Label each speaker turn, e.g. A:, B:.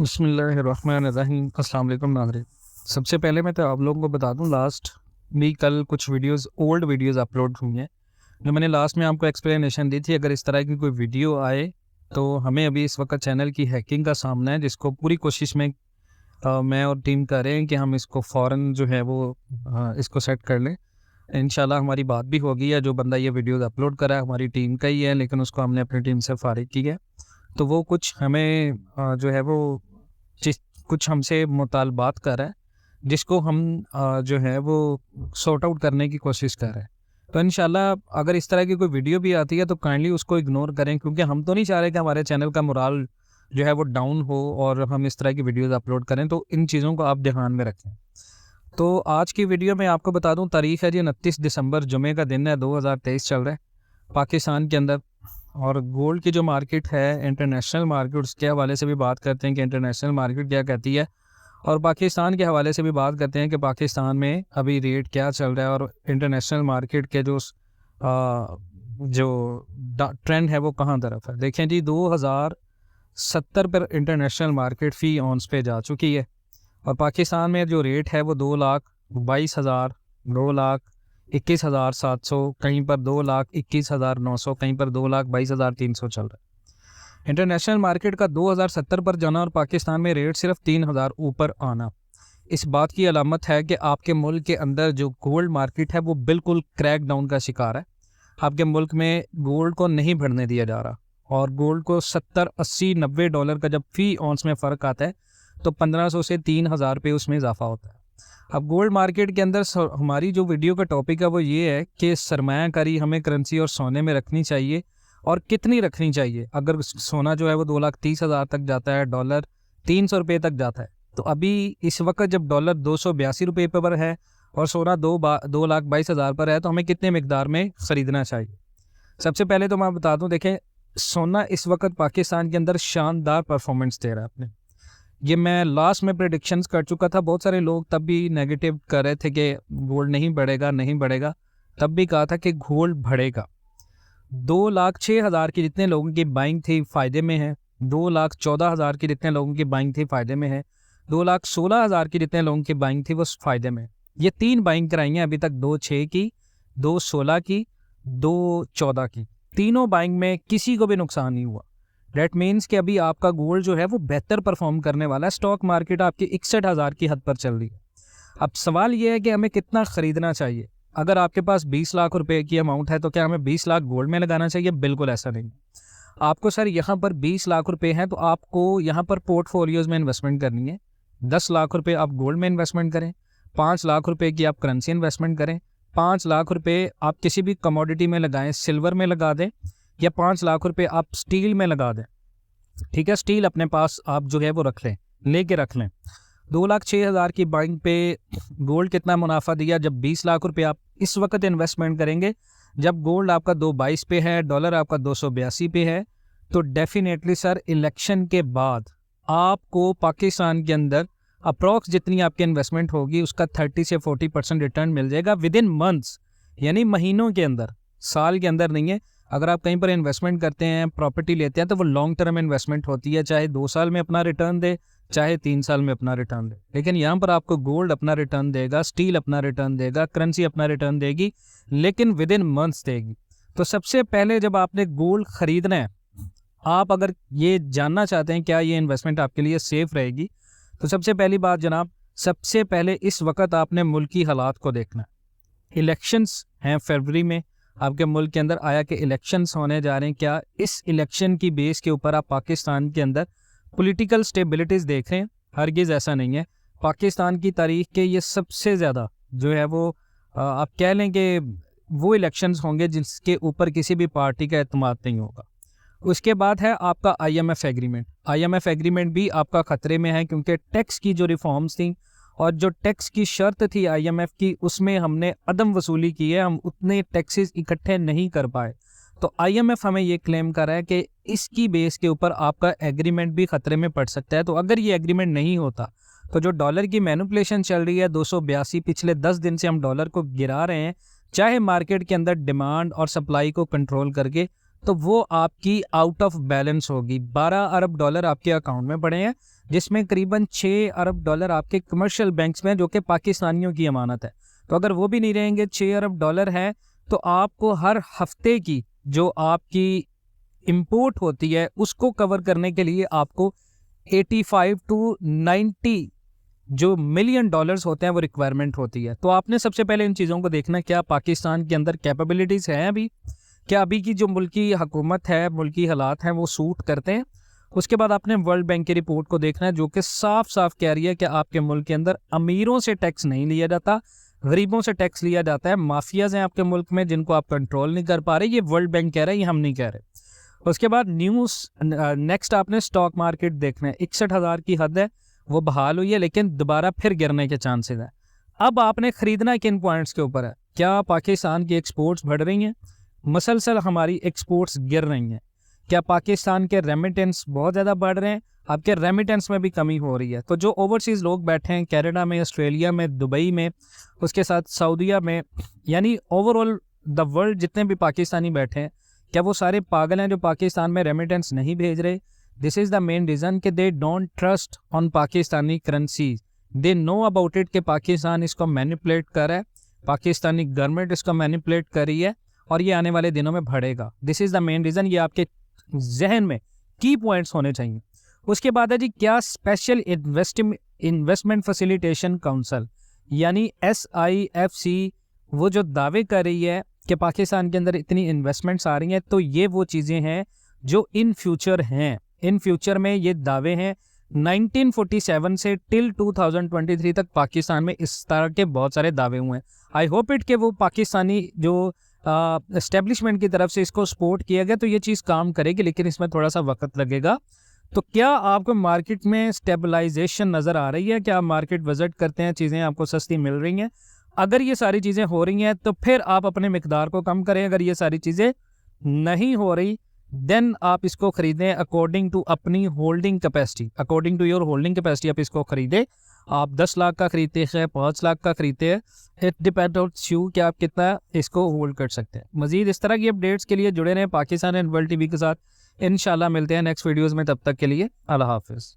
A: बिस्मिल्लाहिर्रहमानिर्रहीम। अस्सलाम वालेकुम नाज़रीन। सबसे पहले मैं तो आप लोगों को बता दूं, लास्ट भी कल कुछ ओल्ड वीडियोस अपलोड हुई हैं जो मैंने लास्ट में आपको एक्सप्लेनेशन दी थी। अगर इस तरह की कोई वीडियो आए तो हमें अभी इस वक्त चैनल की हैकिंग का सामना है, जिसको पूरी कोशिश में मैं और टीम कर रहे हैं कि हम इसको फ़ौरन जो है वो इसको सेट कर लें। इंशाल्लाह हमारी बात भी होगी, या जो बंदा ये वीडियोस अपलोड करा है हमारी टीम का ही है, लेकिन उसको हमने अपनी टीम से फारिग की है। तो वो कुछ हमें जो है वो जिस कुछ हमसे मुतालबात कर रहा है, जिसको हम जो है वो सॉर्ट आउट करने की कोशिश कर रहे हैं। तो इंशाल्लाह अगर इस तरह की कोई वीडियो भी आती है तो काइंडली उसको इग्नोर करें, क्योंकि हम तो नहीं चाह रहे कि हमारे चैनल का मोराल जो है वो डाउन हो और हम इस तरह की वीडियोस अपलोड करें। तो इन चीज़ों को आप ध्यान में रखें। तो आज की वीडियो में आपको बता दूं, तारीख़ है जी 29 दिसंबर, जुमे का दिन है, 2023 चल रहा है पाकिस्तान के अंदर। और गोल्ड की जो मार्केट है, इंटरनेशनल मार्केट, उसके हवाले से भी बात करते हैं कि इंटरनेशनल मार्केट क्या कहती है, और पाकिस्तान के हवाले से भी बात करते हैं कि पाकिस्तान में अभी रेट क्या चल रहा है और इंटरनेशनल मार्केट के जो ट्रेंड है वो कहाँ तरफ है। देखें जी, 2070 पर इंटरनेशनल मार्केट फ़ी ऑन्स पे जा चुकी है, और पाकिस्तान में जो रेट है वो 2,22,000, 2,21,700, कहीं पर 2,21,900, कहीं पर 2,22,300 चल रहा है। इंटरनेशनल मार्केट का 2070 पर जाना और पाकिस्तान में रेट सिर्फ 3,000 ऊपर आना, इस बात की अलामत है कि आपके मुल्क के अंदर जो गोल्ड मार्केट है वो बिल्कुल क्रैक डाउन का शिकार है। आपके मुल्क में गोल्ड को नहीं बढ़ने दिया जा रहा, और गोल्ड को 70, 80, 90 डॉलर का जब फ़ी ऑन्स में फ़र्क आता है तो 1,500 से 3,000 पे उसमें इजाफा होता है। अब गोल्ड मार्केट के अंदर हमारी जो वीडियो का टॉपिक है वो ये है कि सरमायाकारी हमें करेंसी और सोने में रखनी चाहिए, और कितनी रखनी चाहिए। अगर सोना जो है वो 2,30,000 तक जाता है, डॉलर 300 रुपये तक जाता है, तो अभी इस वक्त जब डॉलर 282 रुपये पर है और सोना 2,22,000 पर है, तो हमें कितने मिकदार में ख़रीदना चाहिए। सबसे पहले तो मैं बता दूं, देखें, सोना इस वक्त पाकिस्तान के अंदर शानदार परफॉर्मेंस दे रहा है अपने। ये मैं लास्ट में प्रेडिक्शंस कर चुका था। बहुत सारे लोग तब भी नेगेटिव कर रहे थे कि गोल्ड नहीं बढ़ेगा, नहीं बढ़ेगा। तब भी कहा था कि गोल्ड बढ़ेगा। 2,06,000 की जितने लोगों की बाइंग थी फ़ायदे में है, 2,14,000 की जितने लोगों की बाइंग थी फ़ायदे में है, 2,16,000 की जितने लोगों की बाइंग थी वो फ़ायदे में है। ये 3 बाइंग कराई हैं अभी तक, 2,6 की, 2,16 की, 2,14 की। तीनों बाइंग में किसी को भी नुकसान नहीं हुआ। डेट मीन्स कि अभी आपका गोल्ड जो है वो बेहतर परफॉर्म करने वाला है। स्टॉक मार्केट आपकी 61,000 की हद पर चल रही है। अब सवाल ये है कि हमें कितना ख़रीदना चाहिए। अगर आपके पास 20 लाख रुपए की अमाउंट है तो क्या हमें 20 लाख गोल्ड में लगाना चाहिए? बिल्कुल ऐसा नहीं। आपको सर यहाँ पर 20 लाख रुपए हैं तो आपको यहाँ पर पोर्टफोलियोज़ में इन्वेस्टमेंट करनी है। 10 लाख रुपए आप गोल्ड में इन्वेस्टमेंट करें, 5 लाख रुपए की आप करेंसी इन्वेस्टमेंट करें, 5 लाख रुपए आप किसी भी कमोडिटी में लगाएं, सिल्वर में लगा दें, या 5 लाख रुपए आप स्टील में लगा दें। ठीक है, स्टील अपने पास आप जो है वो रख लें, लेके रख लें। 2,06,000 की बाइंग पे गोल्ड कितना मुनाफा दिया? जब 20 लाख रुपए आप इस वक्त इन्वेस्टमेंट करेंगे, जब गोल्ड आपका 222 पे है, डॉलर आपका 282 पे है, तो डेफिनेटली सर इलेक्शन के बाद आपको पाकिस्तान के अंदर अप्रॉक्स जितनी आपकी इन्वेस्टमेंट होगी उसका 30 से 40% रिटर्न मिल जाएगा विद इन मंथ्स, यानी महीनों के अंदर, साल के अंदर नहीं है। अगर आप कहीं पर इन्वेस्टमेंट करते हैं, प्रॉपर्टी लेते हैं, तो वो लॉन्ग टर्म इन्वेस्टमेंट होती है, चाहे 2 साल में अपना रिटर्न दे, चाहे 3 साल में अपना रिटर्न दे। लेकिन यहाँ पर आपको गोल्ड अपना रिटर्न देगा, स्टील अपना रिटर्न देगा, करेंसी अपना रिटर्न देगी, लेकिन विद इन मंथ्स देगी। तो सबसे पहले जब आपने गोल्ड खरीदना है, आप अगर ये जानना चाहते हैं क्या ये इन्वेस्टमेंट आपके लिए सेफ रहेगी, तो सबसे पहली बात जनाब, सबसे पहले इस वक्त आपने मुल्की हालात को देखना है। इलेक्शंस हैं फरवरी में आपके मुल्क के अंदर, आया कि इलेक्शंस होने जा रहे हैं, क्या इस इलेक्शन की बेस के ऊपर आप पाकिस्तान के अंदर पॉलिटिकल स्टेबिलिटीज़ देख रहे हैं? हरगिज़ ऐसा नहीं है। पाकिस्तान की तारीख के ये सबसे ज़्यादा जो है वो आप कह लें कि वो इलेक्शंस होंगे जिसके ऊपर किसी भी पार्टी का एतमाद नहीं होगा। उसके बाद है आपका IMF एग्रीमेंट। IMF एग्रीमेंट भी आपका ख़तरे में है, क्योंकि टैक्स की जो रिफॉर्म्स थी और जो टैक्स की शर्त थी IMF की, उसमें हमने अदम वसूली की है, हम उतने टैक्सेस इकट्ठे नहीं कर पाए। तो IMF हमें ये क्लेम कर रहा है कि इसकी बेस के ऊपर आपका एग्रीमेंट भी ख़तरे में पड़ सकता है। तो अगर ये एग्रीमेंट नहीं होता तो जो डॉलर की मैनिपुलेशन चल रही है, 282, पिछले 10 दिन से हम डॉलर को गिरा रहे हैं, चाहे मार्केट के अंदर डिमांड और सप्लाई को कंट्रोल करके तो वो आपकी आउट ऑफ बैलेंस होगी। 12 अरब डॉलर आपके अकाउंट में पड़े हैं, जिसमें करीबन 6 अरब डॉलर आपके कमर्शियल बैंक्स में, जो कि पाकिस्तानियों की अमानत है। तो अगर वो भी नहीं रहेंगे, 6 अरब डॉलर है, तो आपको हर हफ्ते की जो आपकी इंपोर्ट होती है उसको कवर करने के लिए आपको 85 टू 90 जो मिलियन डॉलर्स होते हैं वो रिक्वायरमेंट होती है। तो आपने सबसे पहले इन चीज़ों को देखना, क्या पाकिस्तान के अंदर कैपेबिलिटीज़ हैं अभी, क्या अभी की जो मुल्की हुकूमत है, मुल्की हालात हैं वो सूट करते हैं। उसके बाद आपने वर्ल्ड बैंक की रिपोर्ट को देखना है, जो कि साफ साफ कह रही है कि आपके मुल्क के अंदर अमीरों से टैक्स नहीं लिया जाता, गरीबों से टैक्स लिया जाता है। माफियाज हैं आपके मुल्क में जिनको आप कंट्रोल नहीं कर पा रहे, ये वर्ल्ड बैंक कह रहा है, ये हम नहीं कह रहे। उसके बाद न्यूज़ नेक्स्ट आपने स्टॉक मार्केट देखना है। 61,000 की हद है, वो बहाल हुई है, लेकिन दोबारा फिर गिरने के चांसेस हैं। अब आपने खरीदना किन पॉइंट्स के ऊपर है, क्या पाकिस्तान की एक्सपोर्ट्स बढ़ रही हैं, मसलसल हमारी एक्सपोर्ट्स गिर रही हैं, क्या पाकिस्तान के रेमिटेंस बहुत ज़्यादा बढ़ रहे हैं, आपके रेमिटेंस में भी कमी हो रही है। तो जो ओवरसीज़ लोग बैठे हैं कनाडा में, ऑस्ट्रेलिया में, दुबई में, उसके साथ सऊदीया में, यानी ओवरऑल द वर्ल्ड जितने भी पाकिस्तानी बैठे हैं, क्या वो सारे पागल हैं जो पाकिस्तान में रेमिटेंस नहीं भेज रहे? This is the main reason कि they don't trust on Pakistani currency. They know about it कि पाकिस्तान इसको मैनिपुलेट कर रहा है, पाकिस्तानी गवर्नमेंट इसको मैनिपुलेट कर रही है, और ये आने वाले दिनों में बढ़ेगा। This is the main reason, ये आपके जहन में की पॉइंट्स होने चाहिए। उसके बाद है जी, क्या स्पेशल इन्वेस्टमेंट फैसिलिटेशन काउंसिल यानी SIFC वो जो दावे कर रही है कि पाकिस्तान के अंदर इतनी इन्वेस्टमेंट्स आ रही हैं, तो ये वो चीज़ें हैं जो इन फ्यूचर हैं, इन फ्यूचर में ये दावे हैं। 1947 से टिल 2023 तक पाकिस्तान में इस तरह के बहुत सारे दावे हुए हैं। आई होप इट कि वो पाकिस्तानी जो एस्टेब्लिशमेंट की तरफ से इसको सपोर्ट किया गया, तो ये चीज़ काम करेगी, लेकिन इसमें थोड़ा सा वक्त लगेगा। तो क्या आपको मार्केट में स्टेबलाइजेशन नज़र आ रही है? क्या आप मार्केट विजिट करते हैं, चीज़ें आपको सस्ती मिल रही हैं? अगर ये सारी चीज़ें हो रही हैं तो फिर आप अपने मिकदार को कम करें। अगर ये सारी चीज़ें नहीं हो रही, देन आप इसको ख़रीदें अकॉर्डिंग टू अपनी holding capacity, according to your holding capacity आप इसको ख़रीदें। आप 10 लाख का खरीदते हैं, 5 लाख का खरीदते हैं, इट डिपेंड ऑन यू कि आप कितना इसको होल्ड कर सकते हैं। मज़ीद इस तरह की अपडेट्स के लिए जुड़े रहें पाकिस्तान एंड वर्ल्ड TV के साथ। इंशाल्लाह मिलते हैं नेक्स्ट वीडियोज़ में, तब तक के लिए अल्लाह हाफिज़।